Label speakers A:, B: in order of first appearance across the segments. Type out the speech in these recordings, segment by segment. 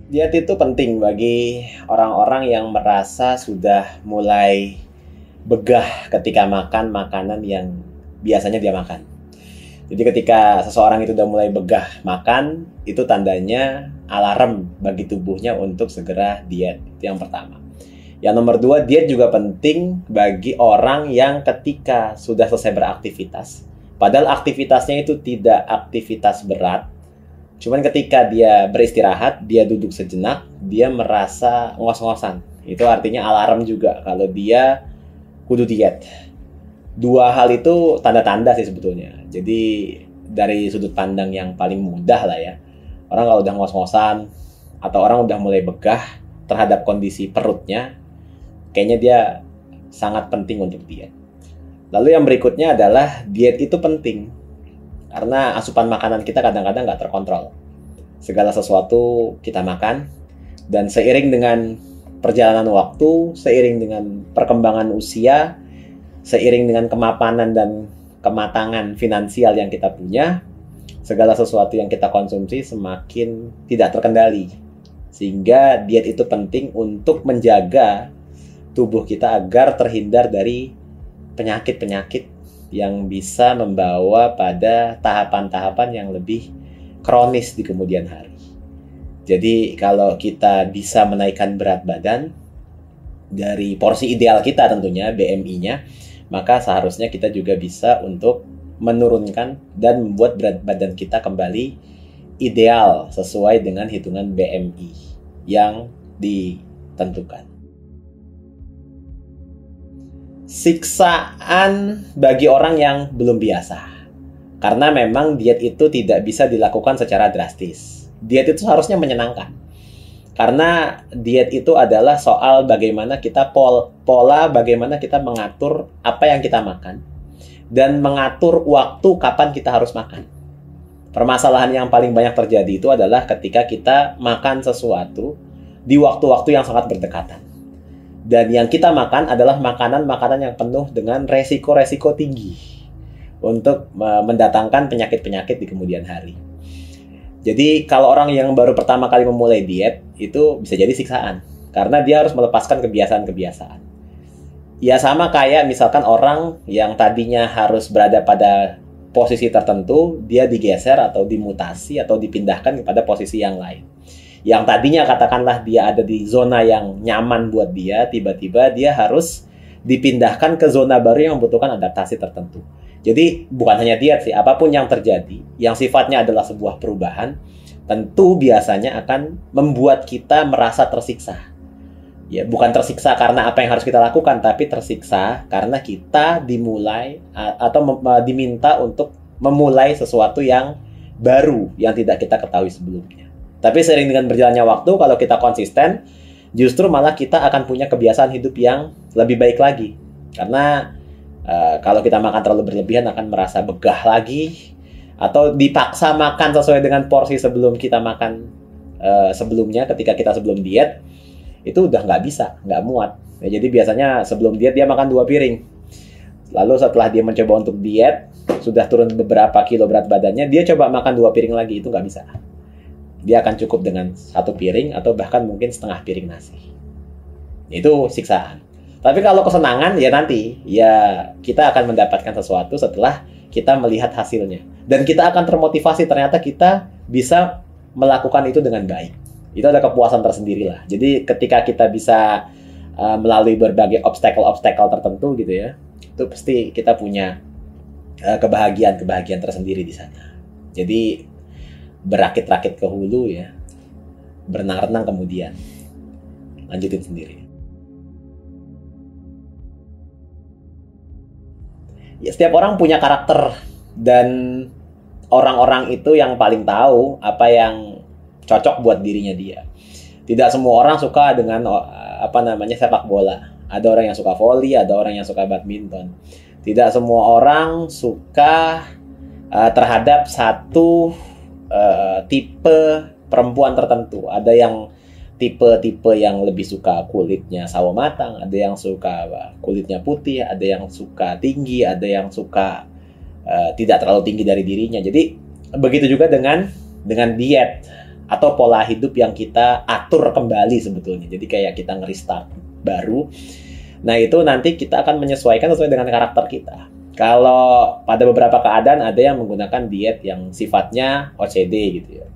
A: Diet itu penting bagi orang-orang yang merasa sudah mulai begah ketika makan makanan yang biasanya dia makan. Jadi ketika seseorang itu udah mulai begah makan, itu tandanya alarm bagi tubuhnya untuk segera diet. Itu yang pertama. Yang nomor dua, diet juga penting bagi orang yang ketika sudah selesai beraktivitas, padahal aktivitasnya itu tidak aktivitas berat, cuman ketika dia beristirahat, dia duduk sejenak, dia merasa ngos-ngosan. Itu artinya alarm juga kalau dia kudu diet. Dua hal itu tanda-tanda sih sebetulnya. Jadi dari sudut pandang yang paling mudah lah ya, orang kalau udah ngos-ngosan atau orang udah mulai begah terhadap kondisi perutnya, kayaknya dia sangat penting untuk diet. Lalu yang berikutnya adalah diet itu penting karena asupan makanan kita kadang-kadang nggak terkontrol. Segala sesuatu kita makan, dan seiring dengan perjalanan waktu, seiring dengan perkembangan usia, seiring dengan kemapanan dan kematangan finansial yang kita punya, segala sesuatu yang kita konsumsi semakin tidak terkendali. Sehingga diet itu penting untuk menjaga tubuh kita agar terhindar dari penyakit-penyakit yang bisa membawa pada tahapan-tahapan yang lebih kronis di kemudian hari. Jadi kalau kita bisa menaikkan berat badan dari porsi ideal kita tentunya, BMI-nya, maka seharusnya kita juga bisa untuk menurunkan dan membuat berat badan kita kembali ideal sesuai dengan hitungan BMI yang ditentukan. Siksaan bagi orang yang belum biasa. Karena memang diet itu tidak bisa dilakukan secara drastis. Diet itu harusnya menyenangkan. Karena diet itu adalah soal bagaimana kita pola bagaimana kita mengatur apa yang kita makan dan mengatur waktu kapan kita harus makan. Permasalahan yang paling banyak terjadi itu adalah ketika kita makan sesuatu di waktu-waktu yang sangat berdekatan. Dan yang kita makan adalah makanan-makanan yang penuh dengan resiko-resiko tinggi untuk mendatangkan penyakit-penyakit di kemudian hari. Jadi kalau orang yang baru pertama kali memulai diet, itu bisa jadi siksaan. Karena dia harus melepaskan kebiasaan-kebiasaan. Ya sama kayak misalkan orang yang tadinya harus berada pada posisi tertentu, dia digeser atau dimutasi atau dipindahkan kepada posisi yang lain. Yang tadinya katakanlah dia ada di zona yang nyaman buat dia, tiba-tiba dia harus dipindahkan ke zona baru yang membutuhkan adaptasi tertentu. Jadi bukan hanya diet sih, apapun yang terjadi, yang sifatnya adalah sebuah perubahan, tentu biasanya akan membuat kita merasa tersiksa. Ya, bukan tersiksa karena apa yang harus kita lakukan, tapi tersiksa karena kita dimulai atau diminta untuk memulai sesuatu yang baru yang tidak kita ketahui sebelumnya. Tapi seiring dengan berjalannya waktu, kalau kita konsisten, justru malah kita akan punya kebiasaan hidup yang lebih baik lagi. Karena kalau kita makan terlalu berlebihan akan merasa begah lagi, atau dipaksa makan sesuai dengan porsi sebelum kita makan sebelumnya ketika kita sebelum diet, itu udah nggak bisa, nggak muat. Ya, jadi biasanya sebelum diet dia makan 2 piring. Lalu setelah dia mencoba untuk diet, sudah turun beberapa kilo berat badannya, dia coba makan 2 piring lagi, itu nggak bisa. Dia akan cukup dengan 1 piring atau bahkan mungkin setengah piring nasi. Itu siksaan. Tapi kalau kesenangan ya nanti, ya kita akan mendapatkan sesuatu setelah kita melihat hasilnya. Dan kita akan termotivasi ternyata kita bisa melakukan itu dengan baik. Itu ada kepuasan tersendiri lah. Jadi ketika kita bisa melalui berbagai obstacle-obstacle tertentu gitu ya, itu pasti kita punya kebahagiaan-kebahagiaan tersendiri di sana. Jadi berakit-rakit ke hulu ya, berenang-renang kemudian lanjutin sendiri. Ya, setiap orang punya karakter dan orang-orang itu yang paling tahu apa yang cocok buat dirinya dia. Tidak semua orang suka dengan sepak bola. Ada orang yang suka voli, ada orang yang suka badminton. Tidak semua orang suka terhadap satu tipe perempuan tertentu. Ada yang tipe-tipe yang lebih suka kulitnya sawo matang, ada yang suka kulitnya putih, ada yang suka tinggi, ada yang suka tidak terlalu tinggi dari dirinya. Jadi begitu juga dengan diet. atau pola hidup yang kita atur kembali sebetulnya. Jadi kayak kita nge-restart baru. Nah, itu nanti kita akan menyesuaikan sesuai dengan karakter kita. Kalau pada beberapa keadaan ada yang menggunakan diet yang sifatnya OCD gitu ya.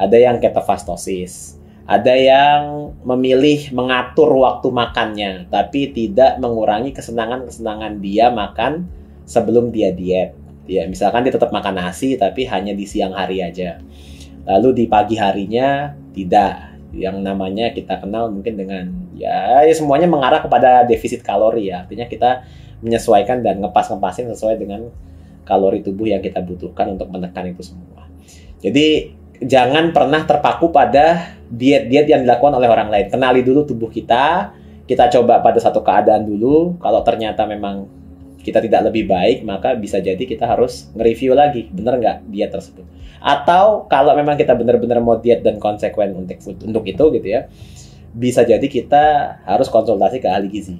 A: Ada yang ketofastosis. Ada yang memilih mengatur waktu makannya, tapi tidak mengurangi kesenangan-kesenangan dia makan sebelum dia diet. Ya, misalkan dia tetap makan nasi, tapi hanya di siang hari aja. Lalu di pagi harinya tidak. Yang namanya kita kenal mungkin dengan ya semuanya mengarah kepada defisit kalori ya. Artinya kita menyesuaikan dan ngepas-ngepasin sesuai dengan kalori tubuh yang kita butuhkan untuk menekan itu semua. Jadi jangan pernah terpaku pada diet-diet yang dilakukan oleh orang lain. Kenali dulu tubuh kita coba pada satu keadaan dulu. Kalau ternyata memang kita tidak lebih baik, maka bisa jadi kita harus nge-review lagi, bener nggak diet tersebut. Atau kalau memang kita benar-benar mau diet dan konsekuen untuk itu gitu ya, bisa jadi kita harus konsultasi ke ahli gizi.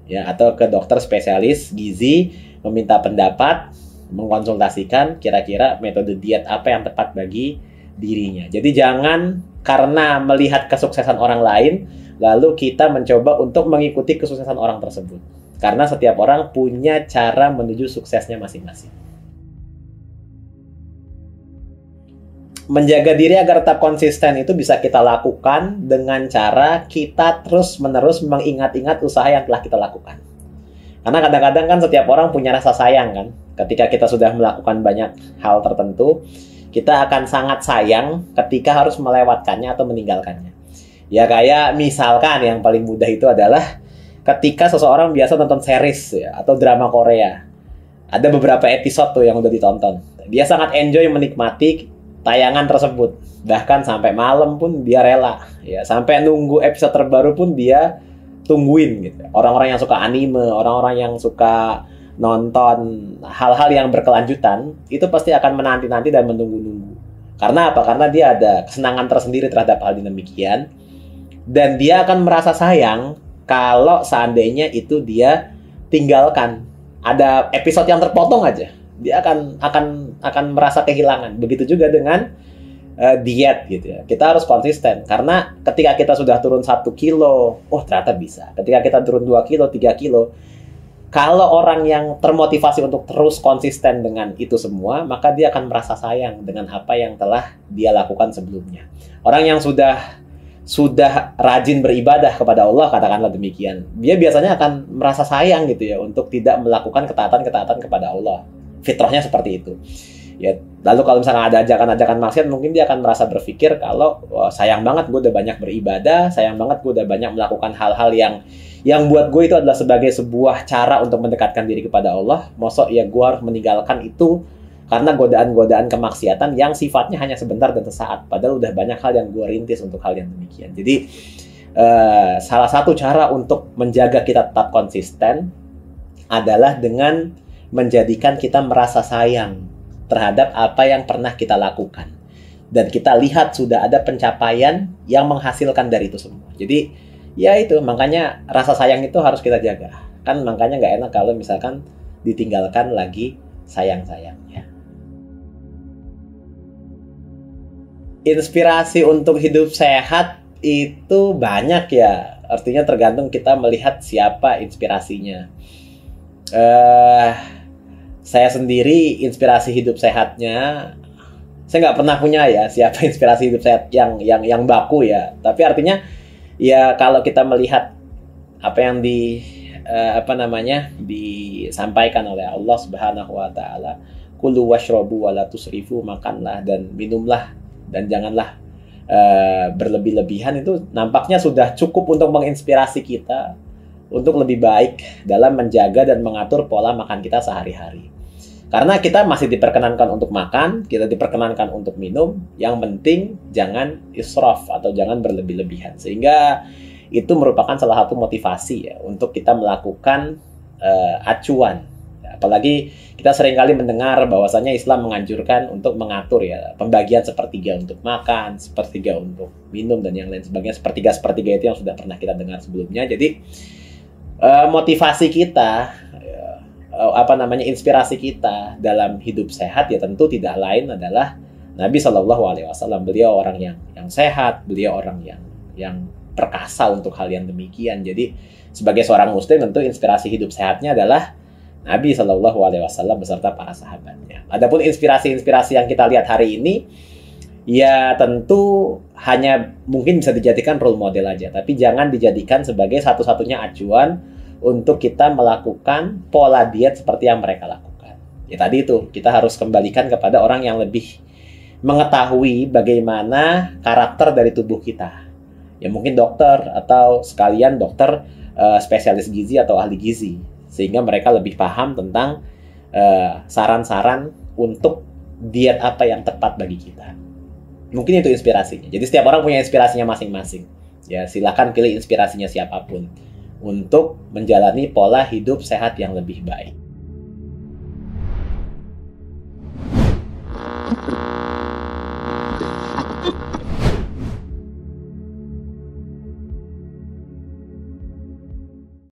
A: Ya, atau ke dokter spesialis gizi, meminta pendapat, mengkonsultasikan kira-kira metode diet apa yang tepat bagi dirinya. Jadi jangan karena melihat kesuksesan orang lain, lalu kita mencoba untuk mengikuti kesuksesan orang tersebut. Karena setiap orang punya cara menuju suksesnya masing-masing. Menjaga diri agar tetap konsisten itu bisa kita lakukan dengan cara kita terus-menerus mengingat-ingat usaha yang telah kita lakukan. Karena kadang-kadang kan setiap orang punya rasa sayang kan. Ketika kita sudah melakukan banyak hal tertentu, kita akan sangat sayang ketika harus melewatkannya atau meninggalkannya. Ya kayak misalkan yang paling mudah itu adalah ketika seseorang biasa nonton series ya, atau drama Korea. Ada beberapa episode tuh yang udah ditonton. Dia sangat enjoy menikmati tayangan tersebut. Bahkan sampai malam pun dia rela. Ya, sampai nunggu episode terbaru pun dia tungguin gitu. Orang-orang yang suka anime, orang-orang yang suka nonton hal-hal yang berkelanjutan, itu pasti akan menanti-nanti dan menunggu-nunggu. Karena apa? Karena dia ada kesenangan tersendiri terhadap hal demikian. Dan dia akan merasa sayang kalau seandainya itu dia tinggalkan. Ada episode yang terpotong aja, dia akan merasa kehilangan. Begitu juga dengan diet gitu ya. Kita harus konsisten karena ketika kita sudah turun 1 kilo, oh ternyata bisa. Ketika kita turun 2 kilo, 3 kilo, kalau orang yang termotivasi untuk terus konsisten dengan itu semua, maka dia akan merasa sayang dengan apa yang telah dia lakukan sebelumnya. Orang yang sudah rajin beribadah kepada Allah, katakanlah demikian, dia biasanya akan merasa sayang gitu ya untuk tidak melakukan ketaatan-ketaatan kepada Allah. Fitrahnya seperti itu. Ya, lalu kalau misalnya ada ajakan-ajakan maksiat, mungkin dia akan merasa berpikir kalau sayang banget gue udah banyak beribadah, sayang banget gue udah banyak melakukan hal-hal yang buat gue itu adalah sebagai sebuah cara untuk mendekatkan diri kepada Allah. Mosok ya gue harus meninggalkan itu karena godaan-godaan kemaksiatan yang sifatnya hanya sebentar dan sesaat. Padahal udah banyak hal yang gue rintis untuk hal yang demikian. Jadi salah satu cara untuk menjaga kita tetap konsisten adalah dengan menjadikan kita merasa sayang terhadap apa yang pernah kita lakukan. Dan kita lihat sudah ada pencapaian yang menghasilkan dari itu semua. Jadi ya itu, makanya rasa sayang itu harus kita jaga. Kan makanya nggak enak kalau misalkan ditinggalkan lagi sayang-sayangnya. Inspirasi untuk hidup sehat itu banyak ya. Artinya tergantung kita melihat siapa inspirasinya. Saya sendiri inspirasi hidup sehatnya, saya nggak pernah punya ya siapa inspirasi hidup sehat yang baku ya. Tapi artinya ya kalau kita melihat apa yang disampaikan oleh Allah Subhanahu wa taala, kulu washrobu wala tusrifu, makanlah dan minumlah dan janganlah berlebih-lebihan, itu nampaknya sudah cukup untuk menginspirasi kita untuk lebih baik dalam menjaga dan mengatur pola makan kita sehari-hari. Karena kita masih diperkenankan untuk makan, kita diperkenankan untuk minum, yang penting jangan israf atau jangan berlebih-lebihan. Sehingga itu merupakan salah satu motivasi ya untuk kita melakukan acuan. Apalagi kita seringkali mendengar bahwasanya Islam menganjurkan untuk mengatur ya pembagian sepertiga untuk makan, sepertiga untuk minum dan yang lain sebagainya. Sepertiga itu yang sudah pernah kita dengar sebelumnya. Jadi motivasi kita, inspirasi kita dalam hidup sehat ya tentu tidak lain adalah Nabi Shallallahu Alaihi Wasallam, beliau orang yang sehat, beliau orang yang perkasa untuk hal yang demikian. Jadi sebagai seorang muslim tentu inspirasi hidup sehatnya adalah Nabi Shallallahu Alaihi Wasallam beserta para sahabatnya. Adapun inspirasi-inspirasi yang kita lihat hari ini, ya tentu hanya mungkin bisa dijadikan role model aja, tapi jangan dijadikan sebagai satu-satunya acuan untuk kita melakukan pola diet seperti yang mereka lakukan. Ya tadi itu, kita harus kembalikan kepada orang yang lebih mengetahui bagaimana karakter dari tubuh kita. Ya mungkin dokter atau sekalian dokter spesialis gizi atau ahli gizi, sehingga mereka lebih paham tentang saran-saran untuk diet apa yang tepat bagi kita. Mungkin itu inspirasinya. Jadi setiap orang punya inspirasinya masing-masing. Ya silakan pilih inspirasinya siapapun untuk menjalani pola hidup sehat yang lebih baik.